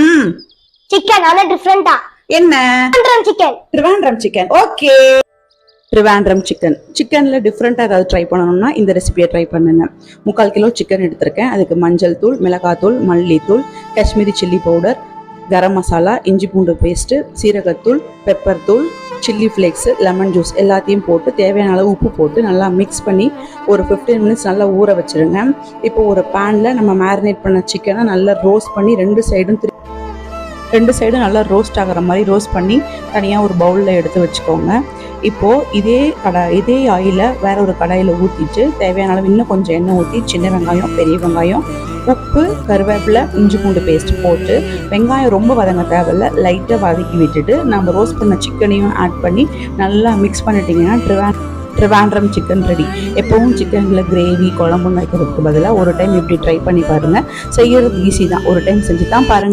ம் சிக்கன் ஆனா டிஃபரெண்டா. என்ன? Chicken. Trivandrum chicken. Okay. Trivandrum chicken. சிக்கன்ல டிஃப்ரெண்டா ஏதாவது ட்ரை பண்ணணும்னா இந்த ரெசிபியை ட்ரை பண்ணுங்க. 3/4 கிலோ சிக்கன் எடுத்திருக்கேன். அதுக்கு மஞ்சள் தூள், மிளகாத்தூள், மல்லித்தூள், காஷ்மீரி சில்லி பவுடர், கரம் மசாலா, இஞ்சி பூண்டு பேஸ்ட்டு, சீரகத்தூள், பெப்பர் தூள், சில்லி ஃப்ளேக்ஸு, லெமன் ஜூஸ் எல்லாத்தையும் போட்டு தேவையான அளவு உப்பு போட்டு நல்லா மிக்ஸ் பண்ணி ஒரு 15 மினிட்ஸ் நல்லா ஊற வச்சுருங்க. இப்போ ஒரு பேனில் நம்ம மேரினேட் பண்ண சிக்கனை நல்லா ரோஸ்ட் பண்ணி ரெண்டு சைடும் நல்லா ரோஸ்ட் ஆகிற மாதிரி ரோஸ்ட் பண்ணி தனியாக ஒரு பவுலில் எடுத்து வச்சுக்கோங்க. இப்போது இதே ஆயிலை வேற ஒரு கடாயில் ஊற்றிட்டு தேவையான அளவு இன்னும் கொஞ்சம் எண்ணெய் ஊற்றி சின்ன வெங்காயம், பெரிய வெங்காயம், உப்பு, கருவேப்பிலை, இஞ்சி பூண்டு பேஸ்ட் போட்டு வெங்காயம் ரொம்ப வதங்க தேவையில்ல, லைட்டாக வதக்கி விட்டுட்டு நம்ம ரோஸ்ட் பண்ண சிக்கனையும் ஆட் பண்ணி நல்லா மிக்ஸ் பண்ணிட்டீங்கன்னா ட்ரிவாண்ட்ரம் சிக்கன் ரெடி. எப்பவும் சிக்கனில் கிரேவி குழம்புன்னு வைக்கிறதுக்கு பதிலாக ஒரு டைம் இப்படி ட்ரை பண்ணி பாருங்கள். செய்கிறது ஈஸி தான், ஒரு டைம் செஞ்சு தான் பாருங்கள்.